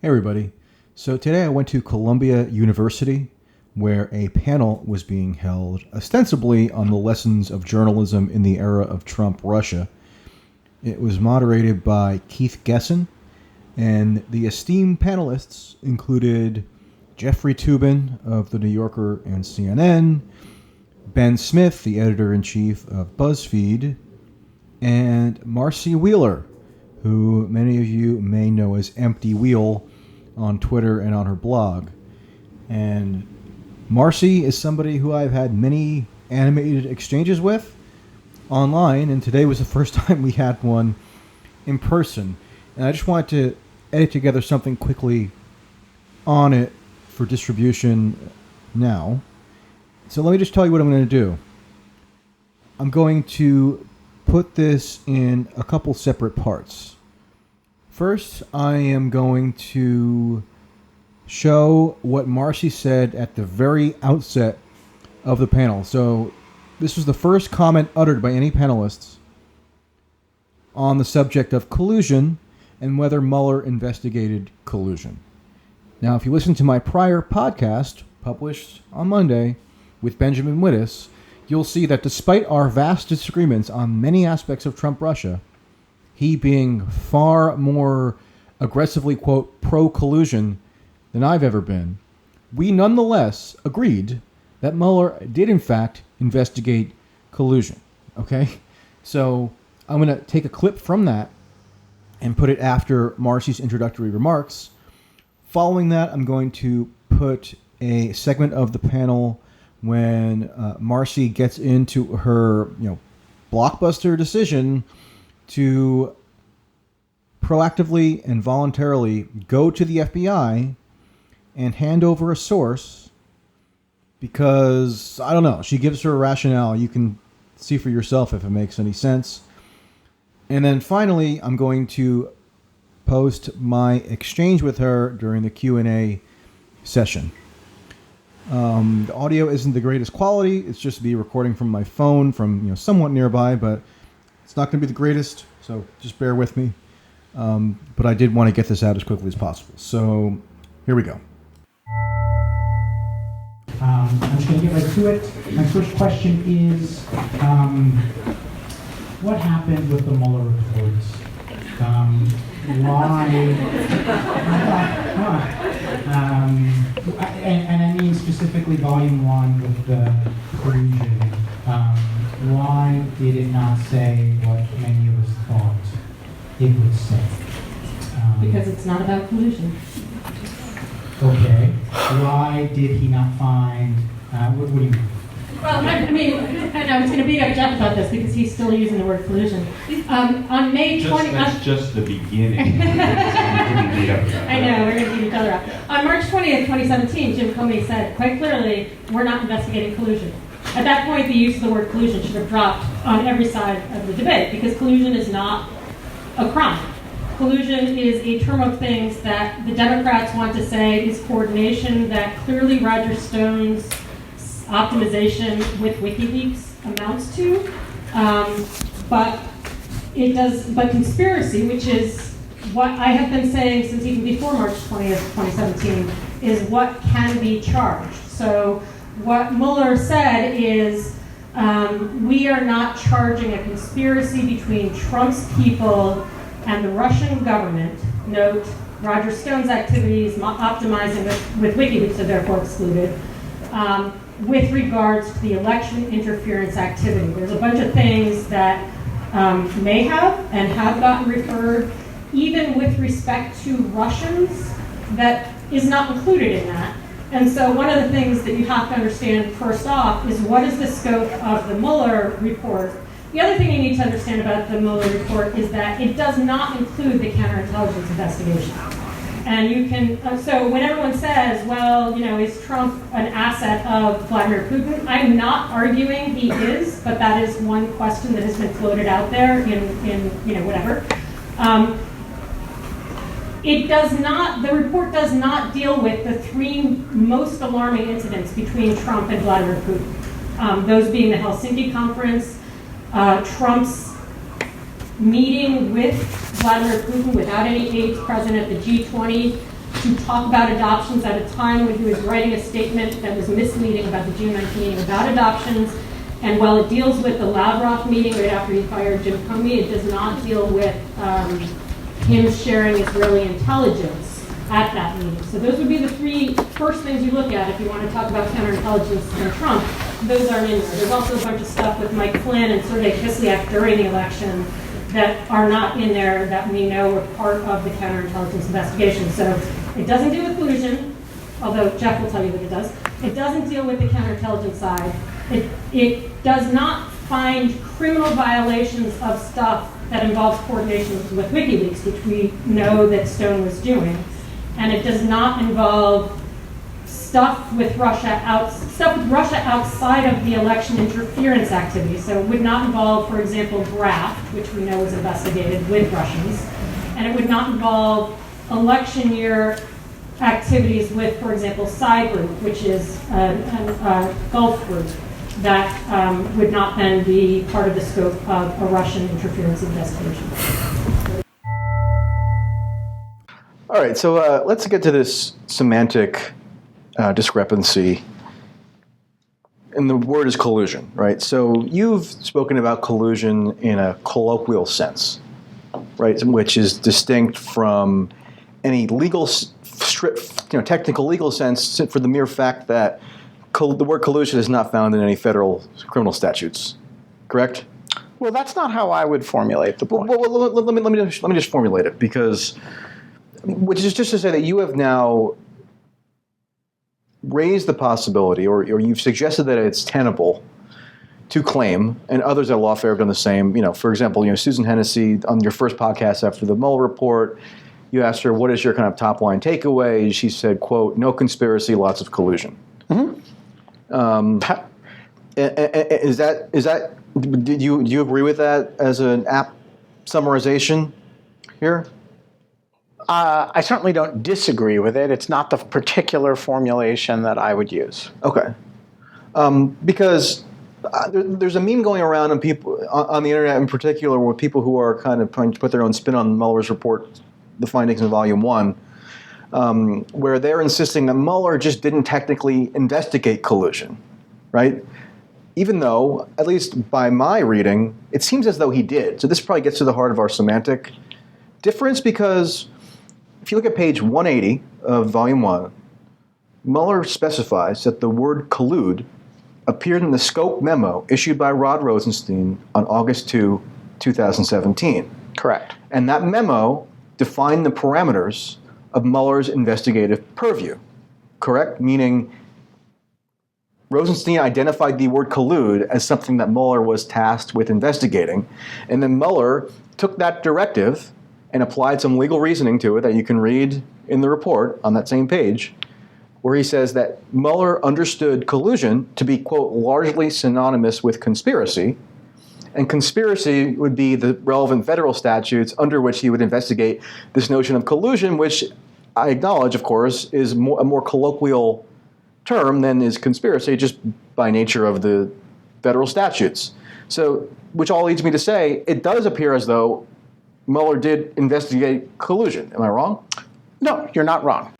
Hey everybody. So today I went to Columbia University where a panel was being held ostensibly on the lessons of journalism in the era of Trump Russia. It was moderated by Keith Gesson, and the esteemed panelists included Jeffrey Toobin of The New Yorker and CNN, Ben Smith, the editor-in-chief of BuzzFeed, and Marcy Wheeler, who many of you may know as Empty Wheel on Twitter and on her blog. And Marcy is somebody who I've had many animated exchanges with online, and today was the first time we had one in person. And I just wanted to edit together something quickly on it for distribution now. So let me just tell you what I'm going to do. I'm going to put this in a couple separate parts. First, I am going to show what Marcy said at the very outset of the panel. So this was the first comment uttered by any panelists on the subject of collusion and whether Mueller investigated collusion. Now, if you listen to my prior podcast, published on Monday, with Benjamin Wittes, you'll see that despite our vast disagreements on many aspects of Trump Russia, he being far more aggressively, quote, pro-collusion than I've ever been, we nonetheless agreed that Mueller did, in fact, investigate collusion. Okay? So I'm going to take a clip from that and put it after Marcy's introductory remarks. Following that, I'm going to put a segment of the panel when Marcy gets into her, blockbuster decision to proactively and voluntarily go to the FBI and hand over a source because, I don't know, she gives her a rationale. You can see for yourself if it makes any sense. And then finally, I'm going to post my exchange with her during the Q&A session. The audio isn't the greatest quality. It's just me recording from my phone from somewhat nearby, but it's not going to be the greatest, so just bear with me. But I did want to get this out as quickly as possible. So here we go. I'm just going to get right to it. My first question is, what happened with the Mueller reports? Why? And I mean specifically Volume 1 with the collusion. Why did it not say what many of us thought it would say? Because it's not about collusion. Okay. Why did he not find... what do you mean? Well, I mean, and I was going to beat up Jeff about this because he's still using the word collusion. On May 20th... That's just the beginning. I know, we're going to beat each other up. On March 20th, 2017, Jim Comey said quite clearly, we're not investigating collusion. At that point, the use of the word collusion should have dropped on every side of the debate because collusion is not a crime. Collusion is a term of things that the Democrats want to say is coordination that clearly Roger Stone's optimization with WikiLeaks amounts to. But conspiracy, which is what I have been saying since even before March 20th, 2017, is what can be charged. So what Mueller said is we are not charging a conspiracy between Trump's people and the Russian government. Note, Roger Stone's activities optimizing with WikiLeaks are therefore excluded. With regards to the election interference activity. There's a bunch of things that may have and have gotten referred, even with respect to Russians, that is not included in that. And so one of the things that you have to understand first off is what is the scope of the Mueller report. The other thing you need to understand about the Mueller report is that it does not include the counterintelligence investigation. And you can, so when everyone says, well, is Trump an asset of Vladimir Putin? I'm not arguing he is, but that is one question that has been floated out there in whatever. It does not, the report does not deal with the three most alarming incidents between Trump and Vladimir Putin. Those being the Helsinki conference, Trump's meeting with Vladimir Putin without any aides present at the G20, to talk about adoptions at a time when he was writing a statement that was misleading about the June 19th meeting about adoptions. And while it deals with the Lavrov meeting right after he fired Jim Comey, it does not deal with him sharing Israeli intelligence at that meeting. So those would be the three first things you look at if you want to talk about counterintelligence and Trump. Those aren't in there. There's also a bunch of stuff with Mike Flynn and Sergei Kislyak during the election that are not in there that we know were part of the counterintelligence investigation. So it doesn't deal with collusion, although Jeff will tell you that it does. It doesn't deal with the counterintelligence side. It does not find criminal violations of stuff that involves coordination with WikiLeaks, which we know that Stone was doing. And it does not involve stuff with Russia outside of the election interference activity. So it would not involve, for example, graft, which we know was investigated with Russians. And it would not involve election year activities with, for example, Psy Group, which is a Gulf group that would not then be part of the scope of a Russian interference investigation. All right, so let's get to this semantic discrepancy. And the word is collusion, right? So you've spoken about collusion in a colloquial sense, right, which is distinct from any legal, technical legal sense for the mere fact that the word collusion is not found in any federal criminal statutes, correct? Well, that's not how I would formulate the point. Well, let me just formulate it, because, which is just to say that you have now raised the possibility, or you've suggested that it's tenable to claim, and others at Lawfare have done the same. For example, Susan Hennessy, on your first podcast after the Mueller report, you asked her, what is your kind of top line takeaway? She said, quote, no conspiracy, lots of collusion. Mm-hmm. Is that? Do you agree with that as an apt summarization here? I certainly don't disagree with it. It's not the particular formulation that I would use. Okay, because there's a meme going around on people on the internet in particular, with people who are kind of trying to put their own spin on Mueller's report, the findings in Volume 1. Where they're insisting that Mueller just didn't technically investigate collusion, right? Even though, at least by my reading, it seems as though he did. So this probably gets to the heart of our semantic difference, because if you look at page 180 of Volume 1, Mueller specifies that the word collude appeared in the scope memo issued by Rod Rosenstein on August 2, 2017. Correct. And that memo defined the parameters of Mueller's investigative purview, correct? Meaning Rosenstein identified the word collude as something that Mueller was tasked with investigating, and then Mueller took that directive and applied some legal reasoning to it that you can read in the report on that same page, where he says that Mueller understood collusion to be, quote, largely synonymous with conspiracy, and conspiracy would be the relevant federal statutes under which he would investigate this notion of collusion, which I acknowledge, of course, is a more colloquial term than is conspiracy, just by nature of the federal statutes. So, which all leads me to say, it does appear as though Mueller did investigate collusion. Am I wrong? No, you're not wrong.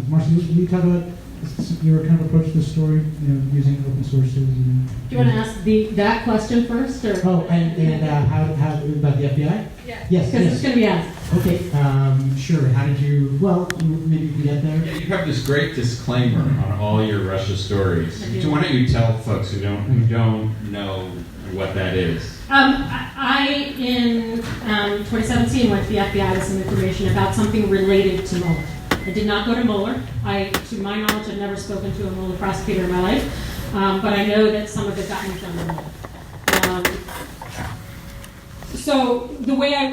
Marcy, you talk about your kind of approach to the story, using open sources. Do you want to ask that question first, or? Oh, and how about the FBI? Yeah. Yes. Because it's going to be asked. Okay. Sure. How did you? Well, maybe you can get there. Yeah, you have this great disclaimer on all your Russia stories. So why don't you tell folks who don't know what that is? I in 2017 went to the FBI with some information about something related to Mueller. I did not go to Mueller. To my knowledge, I've never spoken to a Mueller prosecutor in my life, but I know that some of it got moved on to Mueller. So the way in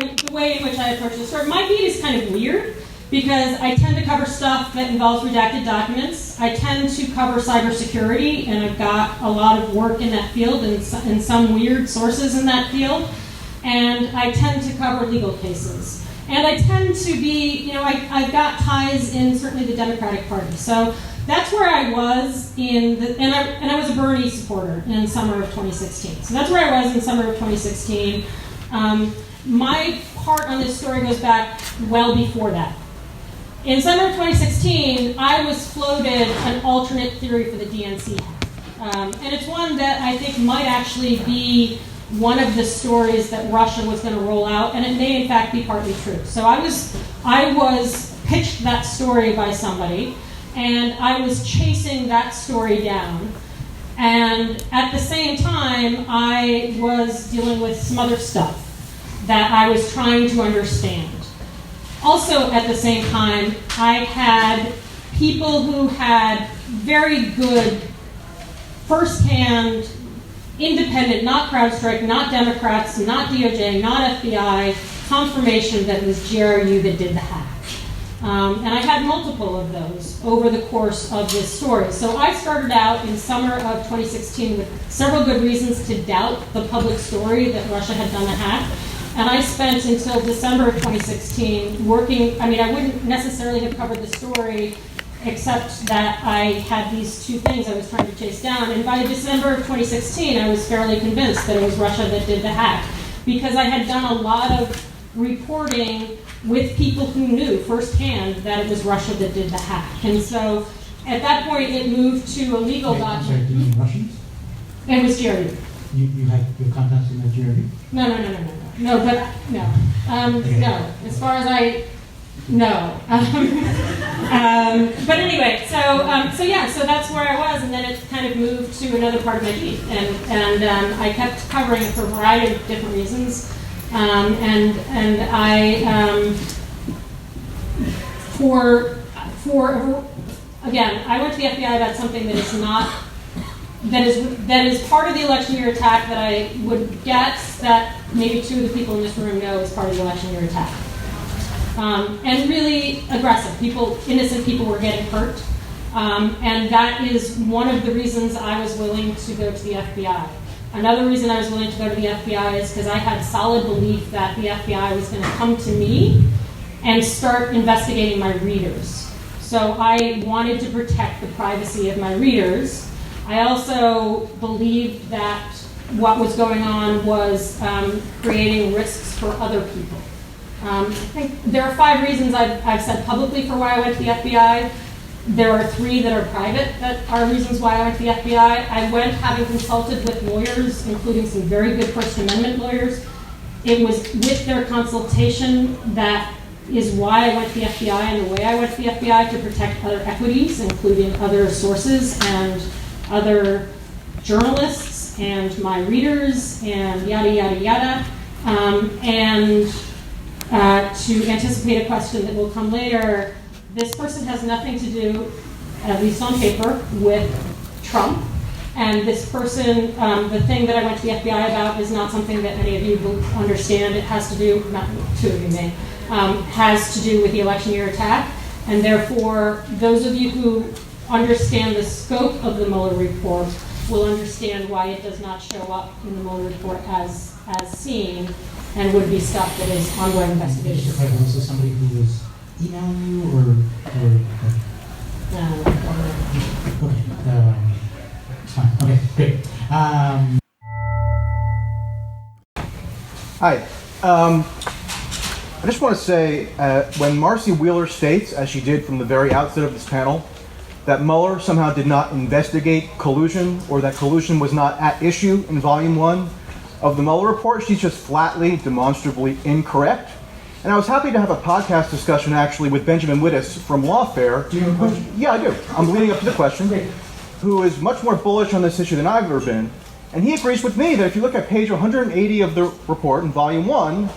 which I approach the story, my beat is kind of weird because I tend to cover stuff that involves redacted documents. I tend to cover cybersecurity, and I've got a lot of work in that field and some weird sources in that field. And I tend to cover legal cases. And I tend to be, I've got ties in certainly the Democratic Party. So that's where I was and I was a Bernie supporter in summer of 2016. So that's where I was in summer of 2016. My part on this story goes back well before that. In summer of 2016, I was floated an alternate theory for the DNC hack. And it's one that I think might actually be one of the stories that Russia was going to roll out, and it may in fact be partly true. So I was pitched that story by somebody, and I was chasing that story down. And at the same time, I was dealing with some other stuff that I was trying to understand. Also, at the same time, I had people who had very good firsthand, independent, not CrowdStrike, not Democrats, not DOJ, not FBI, confirmation that it was GRU that did the hack. And I had multiple of those over the course of this story. So I started out in summer of 2016 with several good reasons to doubt the public story that Russia had done the hack. And I spent until December of 2016 working, I wouldn't necessarily have covered the story except that I had these two things I was trying to chase down. And by December of 2016, I was fairly convinced that it was Russia that did the hack, because I had done a lot of reporting with people who knew firsthand that it was Russia that did the hack. And so at that point, it moved to a legal document. Sorry, do you mean Russians? It was GRU. You had your contacts in the GRU? No. No. As far as I know. But anyway, so that's where I was, and then it kind of moved to another part of my beat, and I kept covering it for a variety of different reasons, and I again, I went to the FBI about something that is not. That is part of the election year attack that I would guess that maybe two of the people in this room know is part of the election year attack. And really aggressive. Innocent people were getting hurt. And that is one of the reasons I was willing to go to the FBI. Another reason I was willing to go to the FBI is because I had solid belief that the FBI was going to come to me and start investigating my readers. So I wanted to protect the privacy of my readers. I also believed that what was going on was creating risks for other people. I think there are 5 reasons I've said publicly for why I went to the FBI. There are 3 that are private that are reasons why I went to the FBI. I went having consulted with lawyers, including some very good First Amendment lawyers. It was with their consultation that is why I went to the FBI and the way I went to the FBI, to protect other equities, including other sources and other journalists and my readers and yada, yada, yada. To anticipate a question that will come later, this person has nothing to do, at least on paper, with Trump. And this person, the thing that I went to the FBI about is not something that any of you will understand. It has to do, not 2 of you may, has to do with the election year attack. And therefore, those of you who understand the scope of the Mueller report will understand why it does not show up in the Mueller report as seen, and would be stuff that is ongoing investigation. Mr. President, was this somebody who was emailing you or okay, it's fine. Okay, great. Hi. I just want to say, when Marcy Wheeler states, as she did from the very outset of this panel, that Mueller somehow did not investigate collusion, or that collusion was not at issue in Volume 1 of the Mueller report, she's just flatly, demonstrably incorrect. And I was happy to have a podcast discussion actually with Benjamin Wittes from Lawfare. Do you have a question? Yeah, I do. I'm leading up to the question. Great. Who is much more bullish on this issue than I've ever been. And he agrees with me that if you look at page 180 of the report in Volume 1,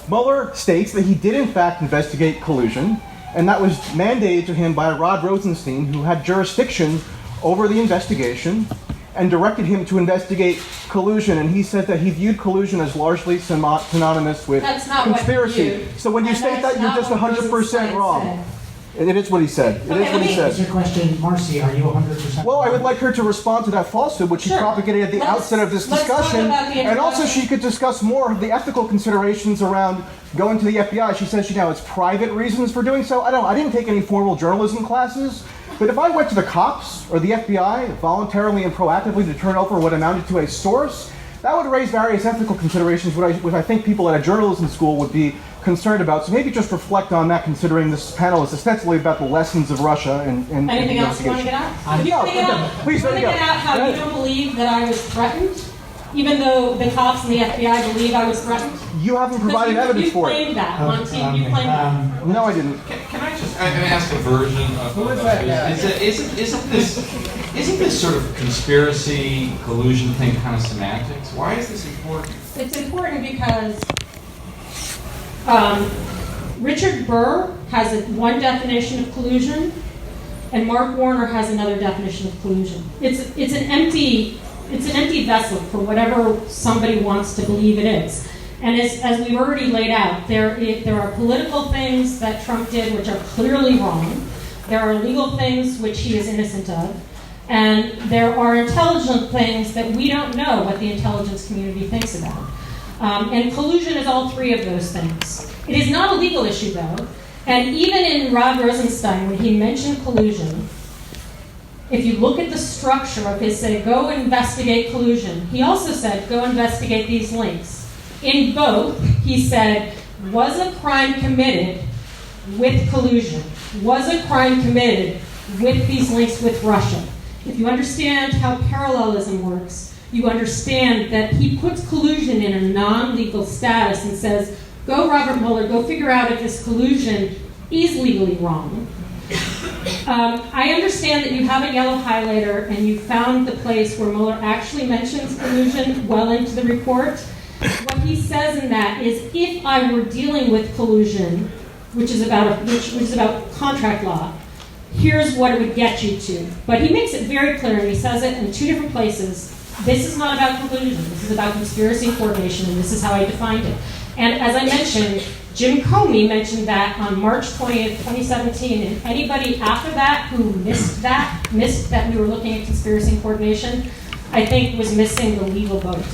Mueller states that he did in fact investigate collusion, and that was mandated to him by Rod Rosenstein, who had jurisdiction over the investigation and directed him to investigate collusion. And he said that he viewed collusion as largely synonymous with That's not conspiracy. What he viewed. So when you And state that's that, you're not just what 100% Rosenstein wrong. said. It is what he said. It is what he Here's said. your question, Marcy, are you 100%? Well, I would like her to respond to that falsehood, which she Sure. propagated at the Let's- outset of this let's talk discussion. about the And also introduction. she could discuss more of the ethical considerations around going to the FBI. She says she now has private reasons for doing so. I didn't take any formal journalism classes, but if I went to the cops or the FBI voluntarily and proactively to turn over what amounted to a source, that would raise various ethical considerations, which I think people at a journalism school would be concerned about. So maybe just reflect on that, considering this panel is ostensibly about the lessons of Russia and Anything else you want to get out? No, please, you want to get out how you don't believe that I was threatened, even though the cops and the FBI believe I was threatened? You haven't provided evidence for it. You claimed that on TV. You claimed that. No, I didn't. Can I just ask a version of that? Isn't this sort of conspiracy, collusion thing kind of semantics? Why is this important? It's important because Richard Burr has one definition of collusion, and Mark Warner has another definition of collusion. It's an empty vessel for whatever somebody wants to believe it is. And as we've already laid out, there are political things that Trump did which are clearly wrong. There are legal things which he is innocent of. And there are intelligent things that we don't know what the intelligence community thinks about. And collusion is all three of those things. It is not a legal issue, though. And even in Rod Rosenstein, when he mentioned collusion, if you look at the structure of his say, go investigate collusion, he also said, go investigate these links. In both, he said, was a crime committed with collusion? Was a crime committed with these links with Russia? If you understand how parallelism works, you understand that he puts collusion in a non-legal status and says, go Robert Mueller, go figure out if this collusion is legally wrong. I understand that you have a yellow highlighter and you found the place where Mueller actually mentions collusion well into the report. What he says in that is, if I were dealing with collusion, which is about contract law, here's what it would get you to. But he makes it very clear, and he says it in two different places. This is not about collusion. This is about conspiracy and coordination, and this is how I defined it. And as I mentioned, Jim Comey mentioned that on March 20th, 2017, and anybody after that who missed that we were looking at conspiracy and coordination, I think was missing the legal boat.